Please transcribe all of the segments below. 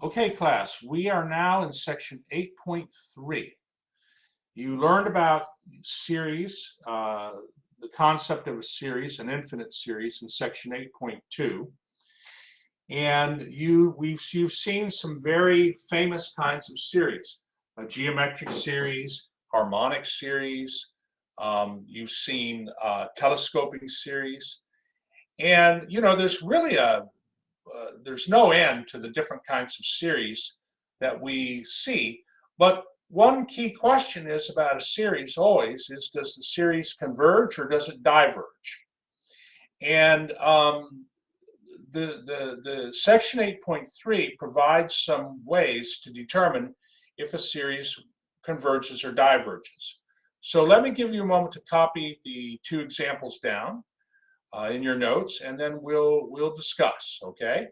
Okay, class, we are now in section 8.3. You learned about series, the concept of a series, an infinite series in section 8.2. And you've seen some very famous kinds of series, a geometric series, harmonic series, you've seen telescoping series. And, you know, there's no end to the different kinds of series that we see. But one key question is about a series always is, does the series converge or does it diverge? And the section 8.3 provides some ways to determine if a series converges or diverges. So let me give you a moment to copy the two examples down in your notes, and then we'll discuss, okay?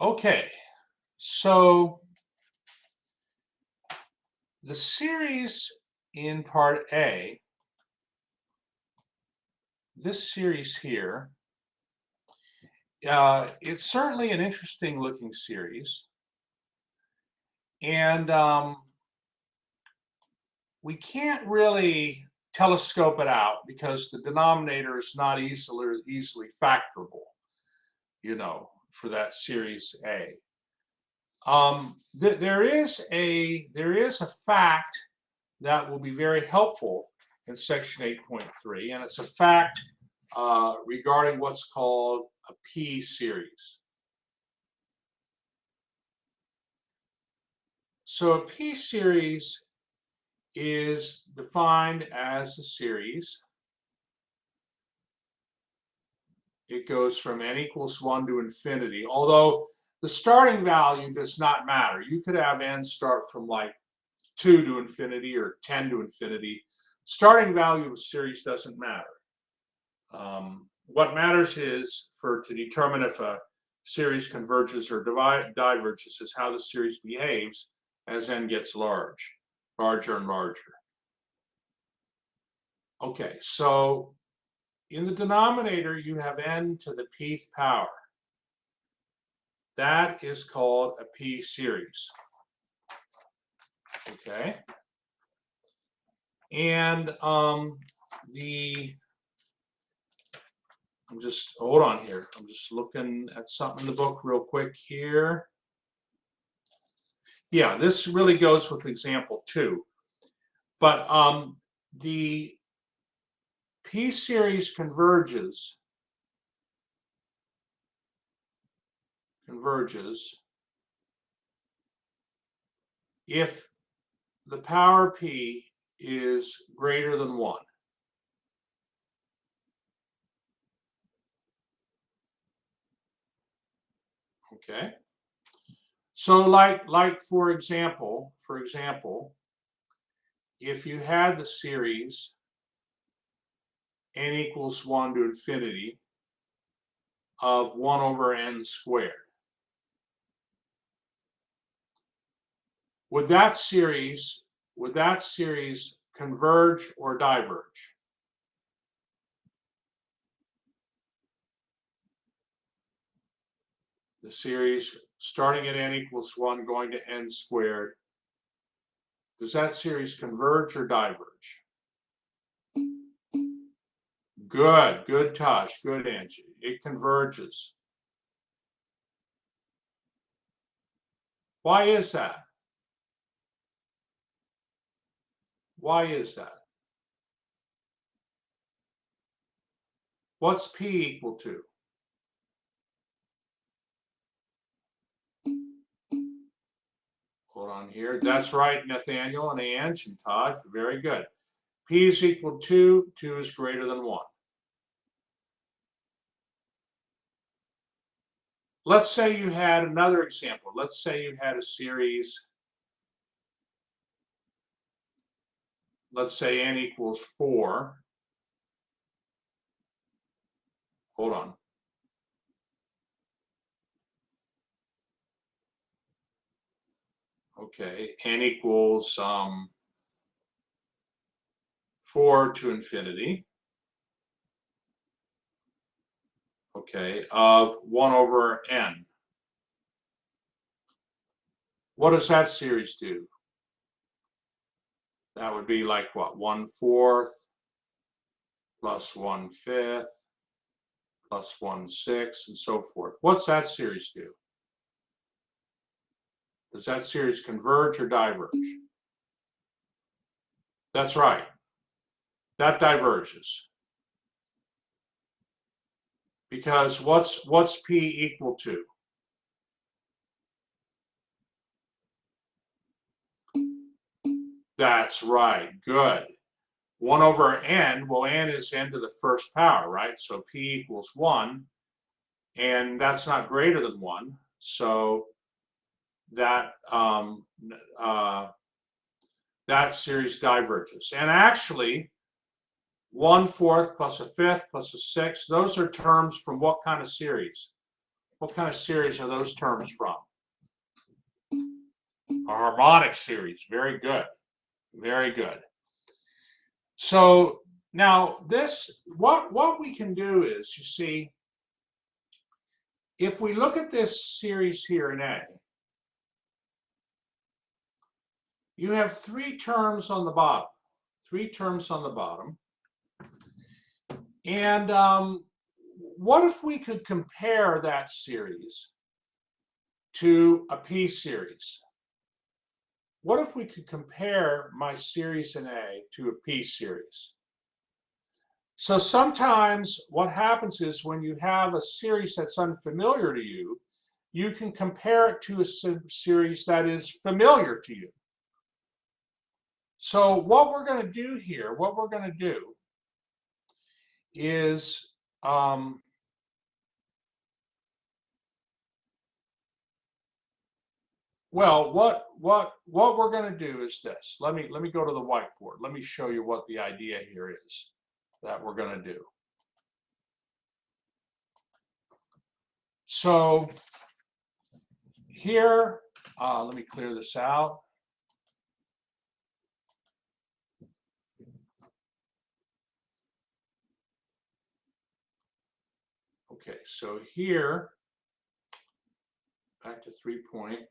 Okay, so the series in part A, this series here, it's certainly an interesting looking series. And we can't really telescope it out because the denominator is not easily factorable, you know, for that series A. There is a fact that will be very helpful in section 8.3, and it's a fact regarding what's called a P series. So a P series is defined as a series. It goes from n equals 1 to infinity, although the starting value does not matter. You could have n start from like 2 to infinity or 10 to infinity. Starting value of a series doesn't matter. What matters is to determine if a series converges or diverges is how the series behaves as n gets larger and larger. Okay, so in the denominator you have n to the pth power. That is called a P series. Okay, and hold on here. I'm just looking at something in the book real quick here. Yeah, this really goes with example 2. But the P series converges if the power P is greater than 1. Okay. So like for example, if you had the series n equals 1 to infinity of 1 over n squared, would that series converge or diverge? The series starting at n equals 1 going to n squared. Does that series converge or diverge? Good, Tosh. Good, Angie. It converges. Why is that? Why is that? What's P equal to? Hold on here. That's right, Nathaniel and Ange and Todd. Very good. P is equal to 2 is greater than 1. Let's say you had another example. Let's say you had a series, let's say n equals 4. Hold on. Okay, n equals 4 to infinity. Okay, of 1 over n. What does that series do? That would be like what? 1/4 plus 1/5 plus 1/6 and so forth. What's that series do? Does that series converge or diverge? That's right. That diverges. Because what's P equal to? That's right. Good. 1 over n, well, n is n to the first power, right? So P equals 1, and that's not greater than 1. So that that series diverges. And actually, 1/4 plus 1/5 plus 1/6, those are terms from what kind of series? What kind of series are those terms from? A harmonic series. Very good. Very good. So now this, what we can do is, you see, if we look at this series here in A, you have 3 terms on the bottom. 3 terms on the bottom. And what if we could compare that series to a P series? What if we could compare my series in A to a P series? So sometimes what happens is when you have a series that's unfamiliar to you, you can compare it to a series that is familiar to you. So what we're going to do here, what we're going to do is well, what we're going to do is this. Let me go to the whiteboard. Let me show you what the idea here is that we're going to do. So here, let me clear this out. Okay, so here, back to 3-point.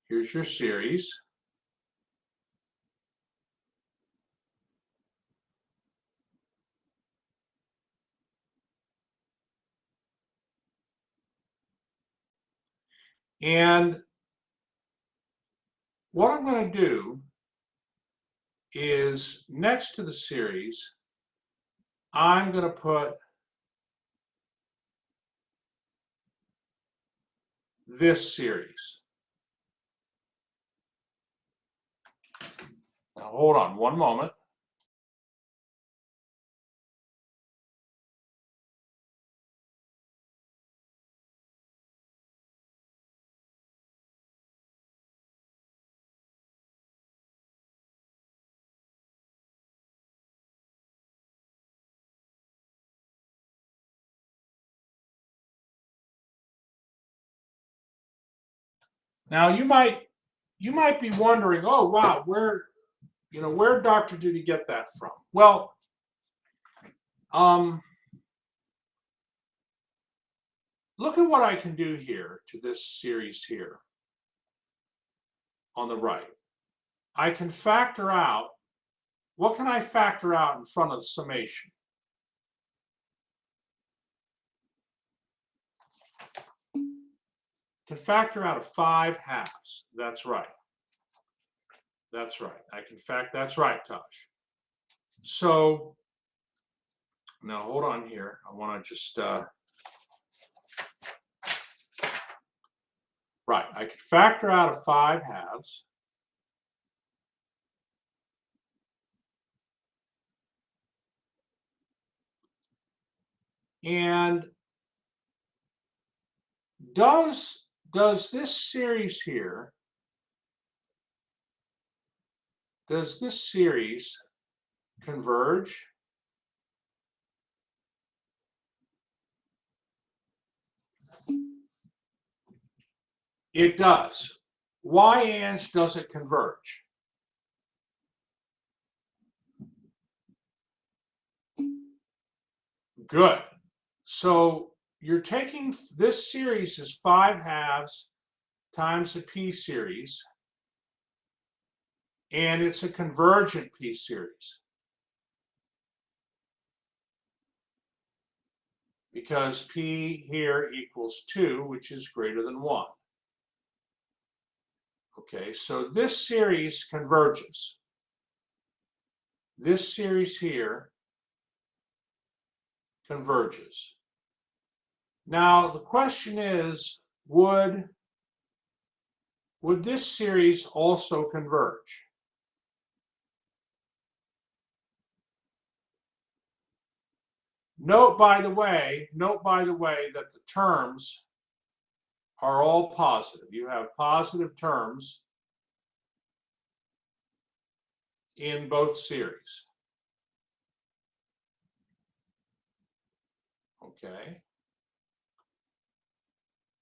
Here's your series. And what I'm going to do is next to the series, I'm going to put this series. Now hold on one moment. Now you might be wondering, oh wow, where doctor did he get that from? Well, look at what I can do here to this series here on the right. I can factor out, what can I factor out in front of the summation? Can factor out a 5 halves. That's right. That's right. That's right, Tosh. So now hold on here. I want to just, right. I can factor out a 5 halves. And does this series here, does this series converge? It does. Why, Ange, does it converge? Good. So you're taking, this series is 5 halves times a p series, and it's a convergent p series. Because p here equals 2, which is greater than 1. Okay, so this series converges. This series here converges. Now the question is, would this series also converge? Note by the way that the terms are all positive. You have positive terms in both series. Okay.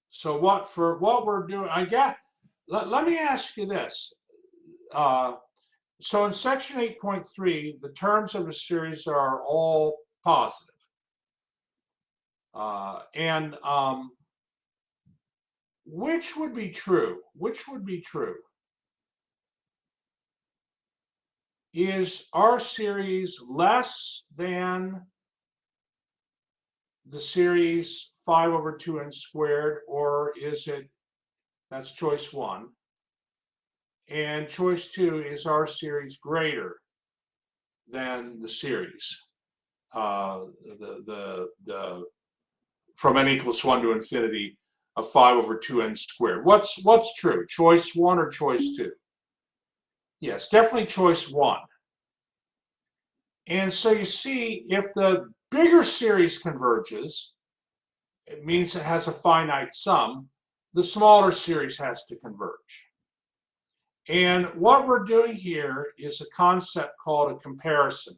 So what we're doing, let me ask you this. So in section 8.3, the terms of a series are all positive. And which would be true? Which would be true? Is our series less than the series 5 over 2n squared, or is it, that's choice 1. And choice 2, is our series greater than the series, the from n equals 1 to infinity of 5 over 2n squared. What's true, choice 1 or choice 2? Yes, definitely choice 1. And so you see, if the bigger series converges, it means it has a finite sum. The smaller series has to converge. And what we're doing here is a concept called a comparison.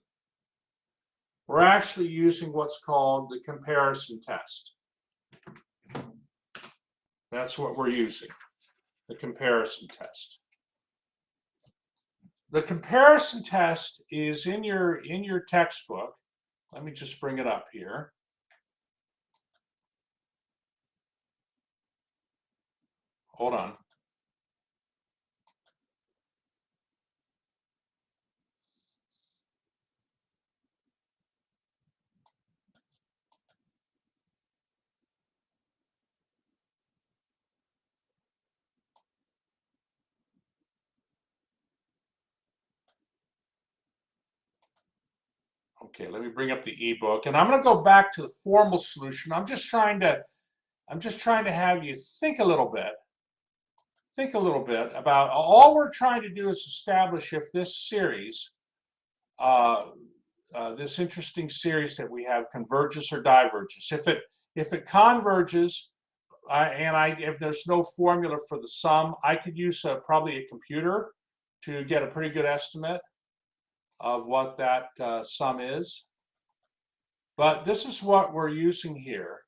We're actually using what's called the comparison test. That's what we're using, the comparison test. The comparison test is in your textbook. Let me just bring it up here. Hold on. Okay, let me bring up the ebook, and I'm going to go back to the formal solution. I'm just trying to have you think a little bit. Think a little bit about, all we're trying to do is establish if this series, this interesting series that we have, converges or diverges. If it converges, if there's no formula for the sum, I could use probably a computer to get a pretty good estimate of what that sum is. But this is what we're using here.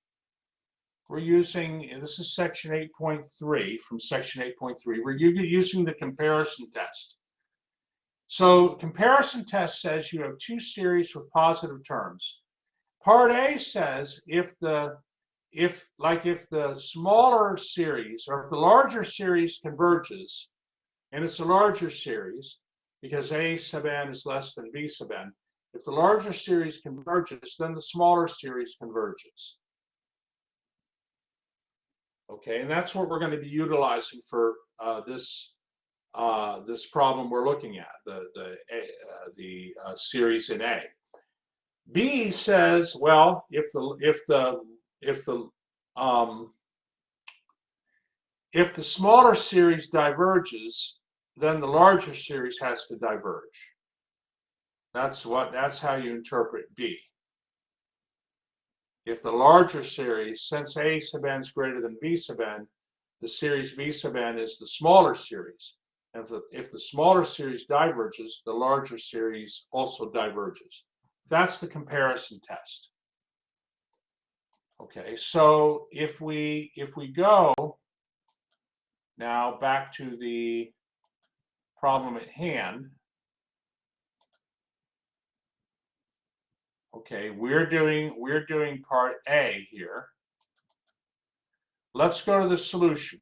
we're using, this is section 8.3, from section 8.3, we're using the comparison test. So comparison test says you have two series with positive terms. Part A says if the smaller series, or if the larger series converges, and it's a larger series because A sub n is less than B sub n, if the larger series converges, then the smaller series converges. Okay, and that's what we're going to be utilizing for this problem we're looking at, the series in A. B says, well, if the smaller series diverges, then the larger series has to diverge. That's how you interpret B. If the larger series, since A sub n is greater than B sub n, the series B sub n is the smaller series. And if the smaller series diverges, the larger series also diverges. That's the comparison test. Okay, so if we go now back to the problem at hand, okay, we're doing part A here. Let's go to the solution.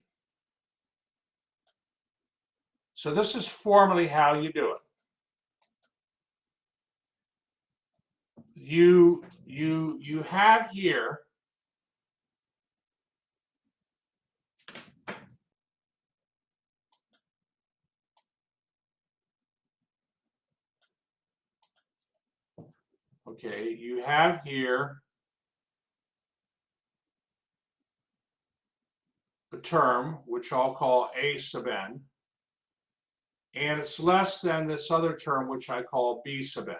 So this is formally how you do it. You have here a term which I'll call A sub n, and it's less than this other term which I call B sub n.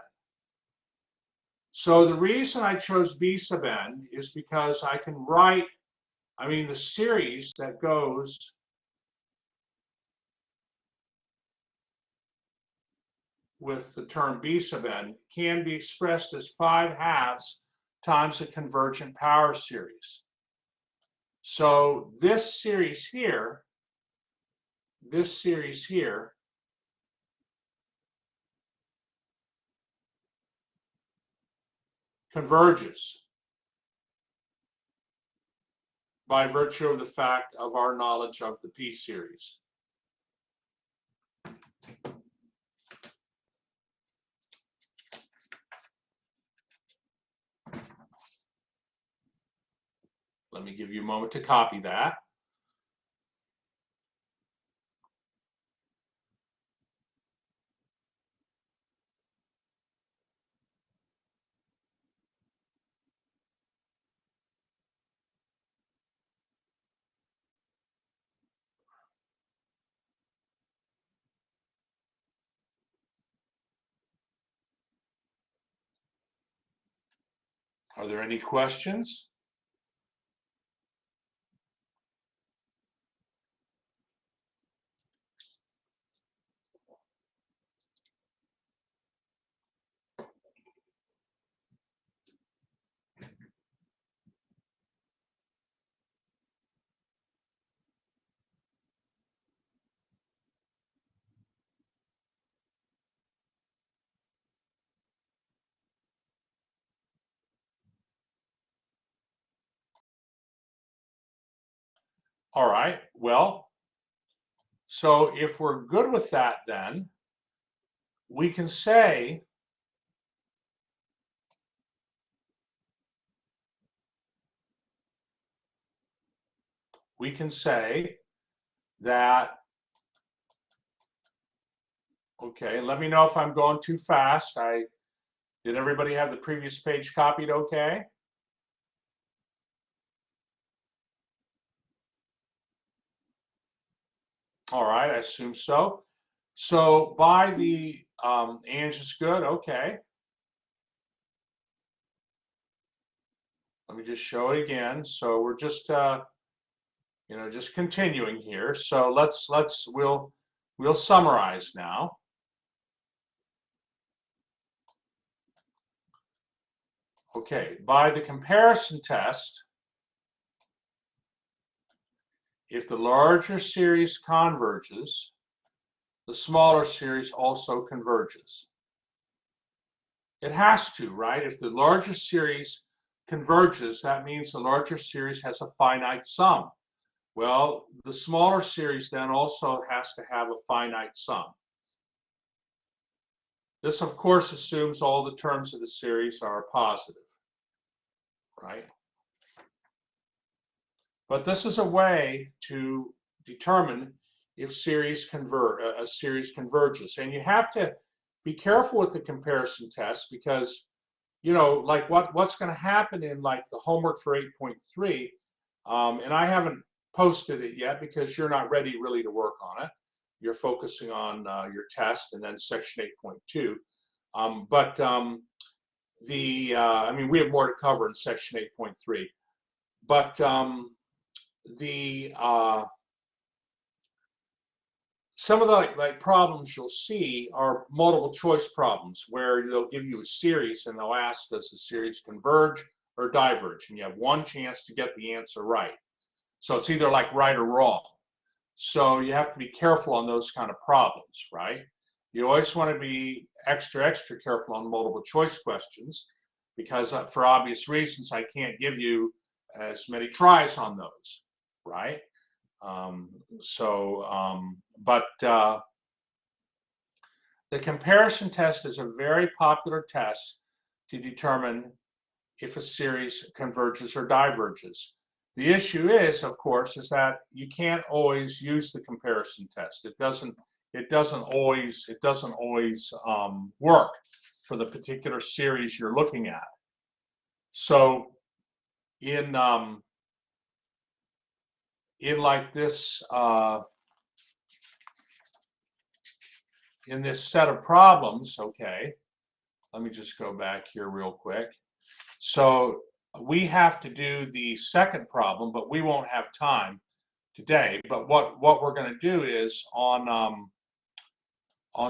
So the reason I chose B sub n is because I can write, the series that goes with the term B sub n can be expressed as 5/2 times a convergent power series. So this series here converges by virtue of the fact of our knowledge of the P series. Let me give you a moment to copy that. Are there any questions? All right, well, so if we're good with that, then we can say that, okay, let me know if I'm going too fast. Did everybody have the previous page copied okay? All right, I assume so. So by the Ange is good, okay. Let me just show it again. So we're just just continuing here. So we'll summarize now. Okay, by the comparison test, if the larger series converges, the smaller series also converges. It has to, right? If the larger series converges, that means the larger series has a finite sum. Well, the smaller series then also has to have a finite sum. This, of course, assumes all the terms of the series are positive, right? But this is a way to determine if a series converges. And you have to be careful with the comparison test because, you know, like what's going to happen in like the homework for 8.3, and I haven't posted it yet because you're not ready really to work on it. You're focusing on your test and then section 8.2. I mean, we have more to cover in section 8.3. But some of the like problems you'll see are multiple choice problems where they'll give you a series and they'll ask, does the series converge or diverge? And you have one chance to get the answer right. So it's either like right or wrong. So you have to be careful on those kind of problems, right? You always want to be extra careful on multiple choice questions because for obvious reasons, I can't give you as many tries on those, right? The comparison test is a very popular test to determine if a series converges or diverges. The issue is, of course, is that you can't always use the comparison test. It doesn't always work for the particular series you're looking at. So in like this in this set of problems, okay, let me just go back here real quick. So we have to do the second problem, but we won't have time today. But what we're going to do is on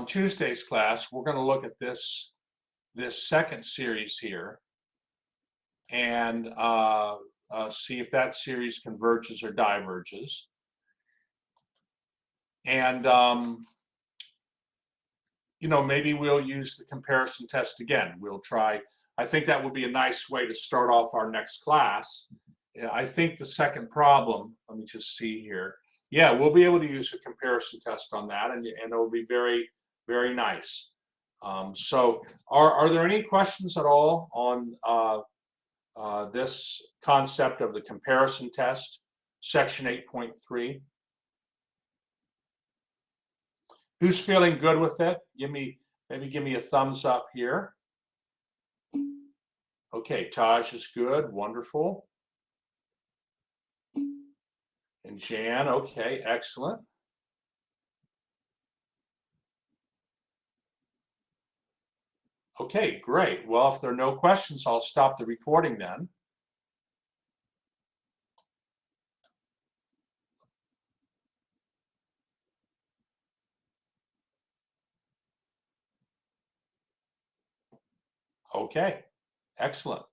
Tuesday's class, we're going to look at this second series here and see if that series converges or diverges. And you know, maybe we'll use the comparison test again. We'll try. I think that would be a nice way to start off our next class. I think the second problem, let me just see here. Yeah, we'll be able to use a comparison test on that, and it will be very, very nice. So are there any questions at all on this concept of the comparison test, section 8.3? Who's feeling good with it? Maybe give me a thumbs up here. Okay, Taj is good, wonderful. And Jan, okay, excellent. Okay, great. Well, if there are no questions, I'll stop the recording then. Okay, excellent.